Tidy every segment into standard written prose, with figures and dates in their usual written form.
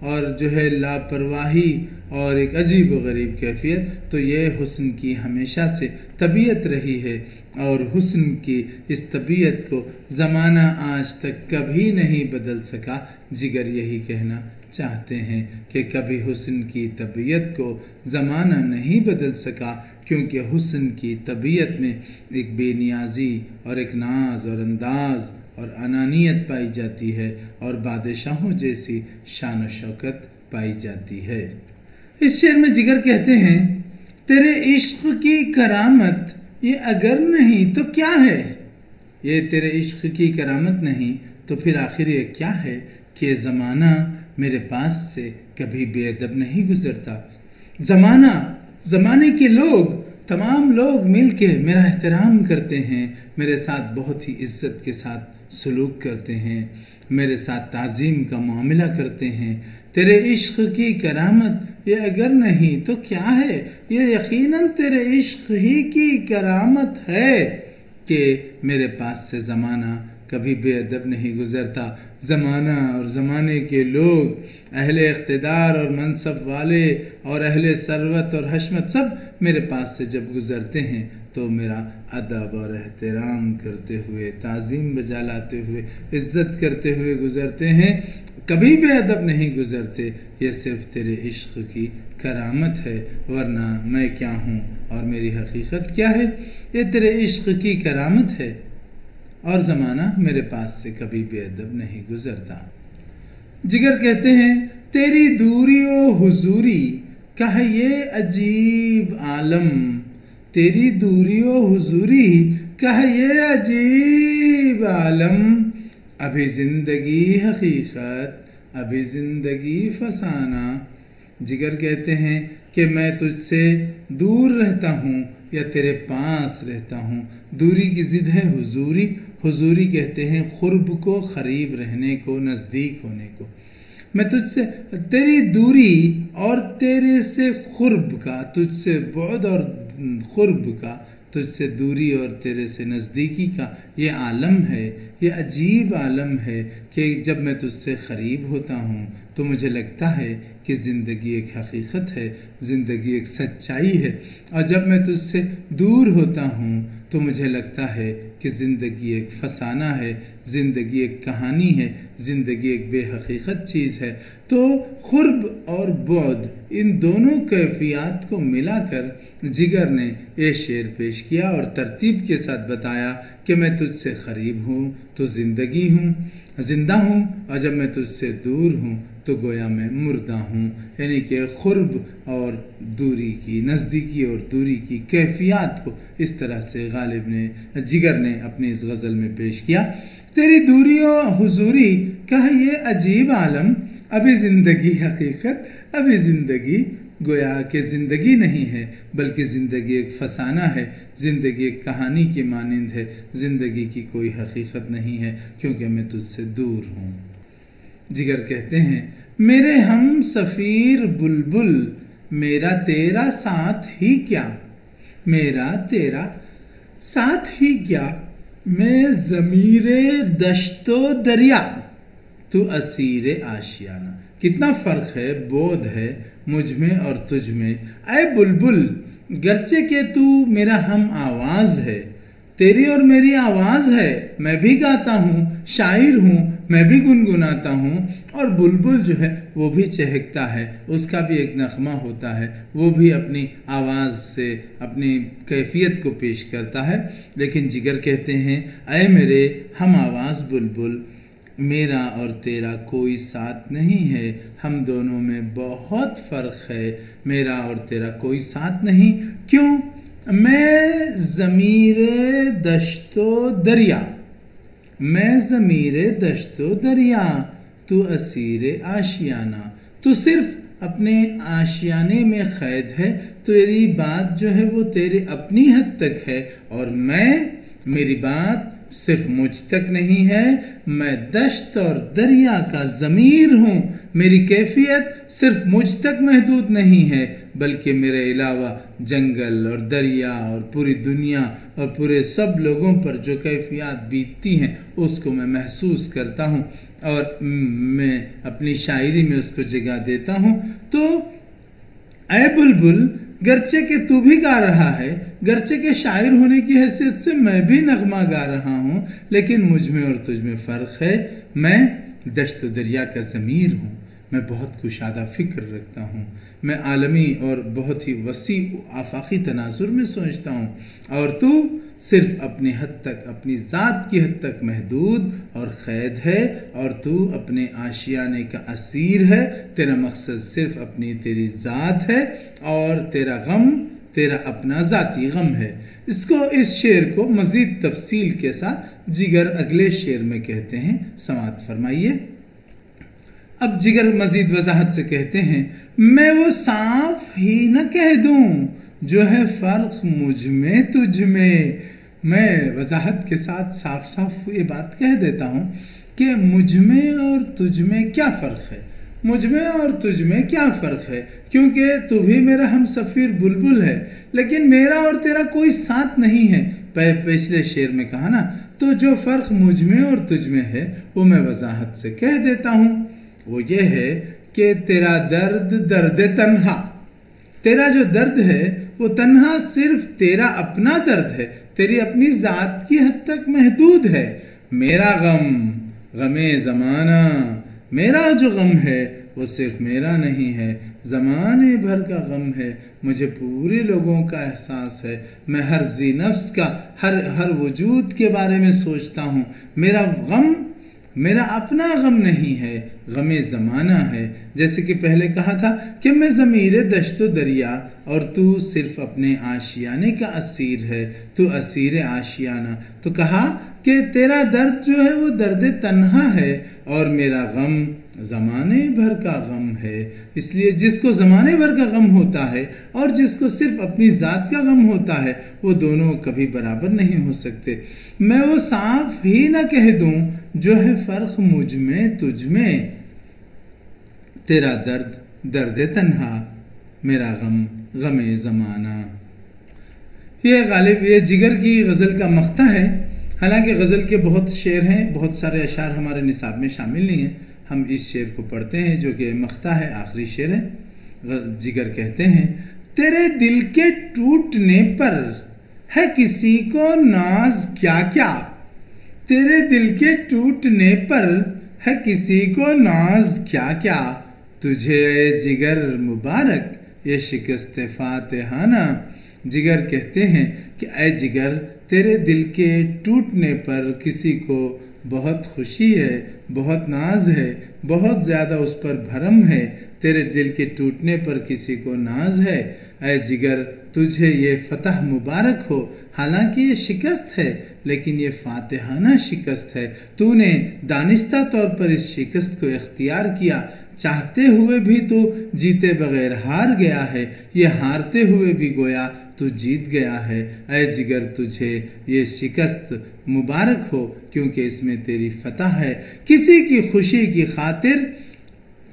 اور جو ہے لاپرواہی اور ایک عجیب و غریب کیفیت، تو یہ حسن کی ہمیشہ سے طبیعت رہی ہے، اور حسن کی اس طبیعت کو زمانہ آج تک کبھی نہیں بدل سکا۔ جگر یہی کہنا چاہتے ہیں کہ کبھی حسن کی طبیعت کو زمانہ نہیں بدل سکا، کیونکہ حسن کی طبیعت میں ایک بے نیازی اور ایک ناز اور انداز اور انانیت پائی جاتی ہے، اور بادشاہوں جیسی شان و شوکت پائی جاتی ہے۔ اس شعر میں جگر کہتے ہیں، تیرے عشق کی کرامت یہ اگر نہیں تو کیا ہے؟ یہ تیرے عشق کی کرامت نہیں تو پھر آخر یہ کیا ہے کہ زمانہ میرے پاس سے کبھی بے ادب نہیں گزرتا۔ زمانے کے لوگ، تمام لوگ مل کے میرا احترام کرتے ہیں، میرے ساتھ بہت ہی عزت کے ساتھ سلوک کرتے ہیں، میرے ساتھ تعظیم کا معاملہ کرتے ہیں۔ تیرے عشق کی کرامت یہ اگر نہیں تو کیا ہے؟ یہ یقیناً تیرے عشق ہی کی کرامت ہے کہ میرے پاس سے زمانہ کبھی بے ادب نہیں گزرتا۔ زمانہ اور زمانے کے لوگ، اہل اقتدار اور منصب والے اور اہل ثروت اور حشمت، سب میرے پاس سے جب گزرتے ہیں تو میرا ادب اور احترام کرتے ہوئے، تعظیم بجا لاتے ہوئے، عزت کرتے ہوئے گزرتے ہیں، کبھی بے ادب نہیں گزرتے۔ یہ صرف تیرے عشق کی کرامت ہے، ورنہ میں کیا ہوں اور میری حقیقت کیا ہے؟ یہ تیرے عشق کی کرامت ہے، اور زمانہ میرے پاس سے کبھی بے ادب نہیں گزرتا۔ جگر کہتے ہیں، تیری دوری و حضوری کا ہے یہ عجیب عالم، تیری دوری و حضوری کا ہے یہ عجیب عالم، ابھی زندگی حقیقت، ابھی زندگی فسانہ۔ جگر کہتے ہیں کہ میں تجھ سے دور رہتا ہوں یا تیرے پاس رہتا ہوں۔ دوری کی ضد ہے حضوری۔ حضوری کہتے ہیں قرب کو، قریب رہنے کو، نزدیک ہونے کو۔ میں تجھ سے تیری دوری اور تیرے سے قرب کا، تجھ سے بعد اور قرب کا، تجھ سے دوری اور تیرے سے نزدیکی کا یہ عالم ہے، یہ عجیب عالم ہے کہ جب میں تجھ سے قریب ہوتا ہوں تو مجھے لگتا ہے کہ زندگی ایک حقیقت ہے، زندگی ایک سچائی ہے، اور جب میں تجھ سے دور ہوتا ہوں تو مجھے لگتا ہے کہ زندگی ایک فسانہ ہے، زندگی ایک کہانی ہے، زندگی ایک بے حقیقت چیز ہے۔ تو قرب اور بعد، ان دونوں کیفیات کو ملا کر جگر نے یہ شعر پیش کیا اور ترتیب کے ساتھ بتایا کہ میں تجھ سے قریب ہوں تو زندگی ہوں، زندہ ہوں، اور جب میں تجھ سے دور ہوں تو گویا میں مردہ ہوں۔ یعنی کہ قرب اور دوری کی، نزدیکی اور دوری کی کیفیات کو اس طرح سے غالب نے، جگر نے اپنی اس غزل میں پیش کیا۔ تیری دوری و حضوری کا ہے یہ عجیب عالم، ابھی زندگی حقیقت، ابھی زندگی گویا کہ زندگی نہیں ہے بلکہ زندگی ایک فسانہ ہے، زندگی ایک کہانی کی مانند ہے، زندگی کی کوئی حقیقت نہیں ہے کیونکہ میں تجھ سے دور ہوں۔ جگر کہتے ہیں، میرے ہم سفیر بلبل، میرا تیرا ساتھ ہی کیا، میرا تیرا ساتھ ہی کیا، میں ضمیر دشت و دریا، تو اسیر آشیانہ۔ کتنا فرق ہے، بعد ہے مجھ میں اور تجھ میں۔ اے بلبل، گرچہ کہ تو میرا ہم آواز ہے، تیری اور میری آواز ہے، میں بھی گاتا ہوں، شاعر ہوں، میں بھی گنگناتا ہوں، اور بلبل جو ہے وہ بھی چہکتا ہے، اس کا بھی ایک نغمہ ہوتا ہے، وہ بھی اپنی آواز سے اپنی کیفیت کو پیش کرتا ہے۔ لیکن جگر کہتے ہیں، اے میرے ہم آواز بلبل، میرا اور تیرا کوئی ساتھ نہیں ہے، ہم دونوں میں بہت فرق ہے، میرا اور تیرا کوئی ساتھ نہیں۔ کیوں؟ میں ضمیر دشت و دریا، میں ضمیر دشت و دریا، تو اسیر آشیانہ، تو صرف اپنے آشیانے میں قید ہے، تیری بات جو ہے وہ تیرے اپنی حد تک ہے، اور میں، میری بات صرف مجھ تک نہیں ہے، میں دشت اور دریا کا ضمیر ہوں۔ میری کیفیت صرف مجھ تک محدود نہیں ہے بلکہ میرے علاوہ جنگل اور دریا اور پوری دنیا اور پورے سب لوگوں پر جو کیفیات بیتتی ہیں اس کو میں محسوس کرتا ہوں اور میں اپنی شاعری میں اس کو جگہ دیتا ہوں۔ تو اے بلبل، گرچہ کہ تو بھی گا رہا ہے، گرچہ کہ شاعر ہونے کی حیثیت سے میں بھی نغمہ گا رہا ہوں، لیکن مجھ میں اور تجھ میں فرق ہے۔ میں دشت و دریا کا ضمیر ہوں، میں بہت کشادہ فکر رکھتا ہوں، میں عالمی اور بہت ہی وسیع آفاقی تناظر میں سوچتا ہوں، اور تو صرف اپنی حد تک، اپنی ذات کی حد تک محدود اور قید ہے، اور تو اپنے آشیانے کا اسیر ہے۔ تیرا مقصد صرف اپنی تیری ذات ہے اور تیرا غم تیرا اپنا ذاتی غم ہے۔ اس شعر کو مزید تفصیل کے ساتھ جگر اگلے شعر میں کہتے ہیں، سماعت فرمائیے۔ اب جگر مزید وضاحت سے کہتے ہیں، میں وہ صاف ہی نہ کہہ دوں جو ہے فرق مجھ میں تجھ میں۔ میں وضاحت کے ساتھ صاف صاف یہ بات کہہ دیتا ہوں کہ مجھ میں اور تجھ میں کیا فرق ہے، مجھ میں اور تجھ میں کیا فرق ہے، کیونکہ تو بھی میرا ہم سفیر بلبل ہے، لیکن میرا اور تیرا کوئی ساتھ نہیں ہے۔ پچھلے شعر میں کہا نا، تو جو فرق مجھ میں اور تجھ میں ہے وہ میں وضاحت سے کہہ دیتا ہوں۔ وہ یہ ہے کہ تیرا درد درد تنہا، تیرا جو درد ہے وہ تنہا صرف تیرا اپنا درد ہے، تیری اپنی ذات کی حد تک محدود ہے۔ میرا غم غم زمانہ، میرا جو غم ہے وہ صرف میرا نہیں ہے، زمانے بھر کا غم ہے، مجھے پورے لوگوں کا احساس ہے، میں ہر ذی نفس کا، ہر وجود کے بارے میں سوچتا ہوں۔ میرا غم میرا اپنا غم نہیں ہے، غم زمانہ ہے۔ جیسے کہ پہلے کہا تھا کہ میں ضمیر دشت و دریا اور تو صرف اپنے آشیانے کا اسیر ہے، تو اسیر آشیانہ۔ تو کہا کہ تیرا درد جو ہے وہ درد تنہا ہے اور میرا غم زمانے بھر کا غم ہے۔ اس لیے جس کو زمانے بھر کا غم ہوتا ہے اور جس کو صرف اپنی ذات کا غم ہوتا ہے وہ دونوں کبھی برابر نہیں ہو سکتے۔ میں وہ صاف ہی نہ کہہ دوں جو ہے فرق مجھ میں تجھ میں، تیرا درد درد تنہا، میرا غم غم زمانہ۔ یہ جگر کی غزل کا مقطع ہے۔ حالانکہ غزل کے بہت شعر ہیں، بہت سارے اشعار ہمارے نصاب میں شامل نہیں ہیں، ہم اس شعر کو پڑھتے ہیں جو کہ مقطع ہے، آخری شعر ہے۔ جگر کہتے ہیں، تیرے دل کے ٹوٹنے پر ہے کسی کو ناز کیا کیا، تیرے دل کے ٹوٹنے پر ہے کسی کو ناز کیا کیا، تجھے اے جگر مبارک یہ شکست فاتحانہ۔ جگر کہتے ہیں کہ اے جگر، تیرے دل کے ٹوٹنے پر کسی کو بہت خوشی ہے، بہت ناز ہے، بہت زیادہ اس پر بھرم ہے، تیرے دل کے ٹوٹنے پر کسی کو ناز ہے۔ اے جگر، تجھے یہ فتح مبارک ہو، حالانکہ یہ شکست ہے لیکن یہ فاتحانہ شکست ہے۔ تو نے دانستہ طور پر اس شکست کو اختیار کیا، چاہتے ہوئے بھی تو جیتے بغیر ہار گیا ہے، یہ ہارتے ہوئے بھی گویا تو جیت گیا ہے۔ اے جگر، تجھے یہ شکست مبارک ہو کیونکہ اس میں تیری فتح ہے۔ کسی کی خوشی کی خاطر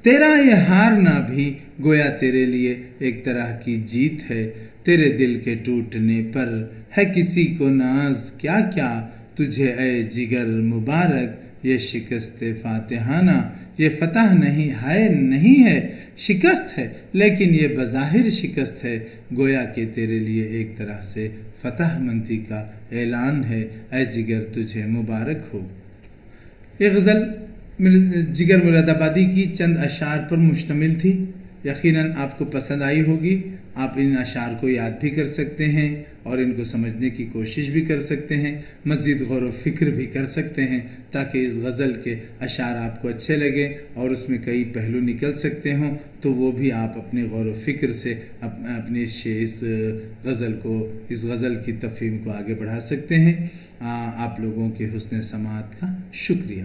تیرا یہ ہارنا بھی گویا تیرے لیے ایک طرح کی جیت ہے۔ تیرے دل کے ٹوٹنے پر ہے کسی کو ناز کیا کیا، تجھے اے جگر مبارک یہ شکست فاتحانہ۔ یہ فتح نہیں ہے، شکست ہے، لیکن یہ بظاہر شکست ہے، گویا کہ تیرے لیے ایک طرح سے فتح مندی کا اعلان ہے۔ اے جگر، تجھے مبارک ہو۔ یہ غزل جگر مراد آبادی کی چند اشعار پر مشتمل تھی۔ یقیناً آپ کو پسند آئی ہوگی۔ آپ ان اشعار کو یاد بھی کر سکتے ہیں اور ان کو سمجھنے کی کوشش بھی کر سکتے ہیں، مزید غور و فکر بھی کر سکتے ہیں تاکہ اس غزل کے اشعار آپ کو اچھے لگیں اور اس میں کئی پہلو نکل سکتے ہوں، تو وہ بھی آپ اپنے غور و فکر سے اپنے اس غزل کی تفہیم کو آگے بڑھا سکتے ہیں۔ آپ لوگوں کے حسن سماعت کا شکریہ۔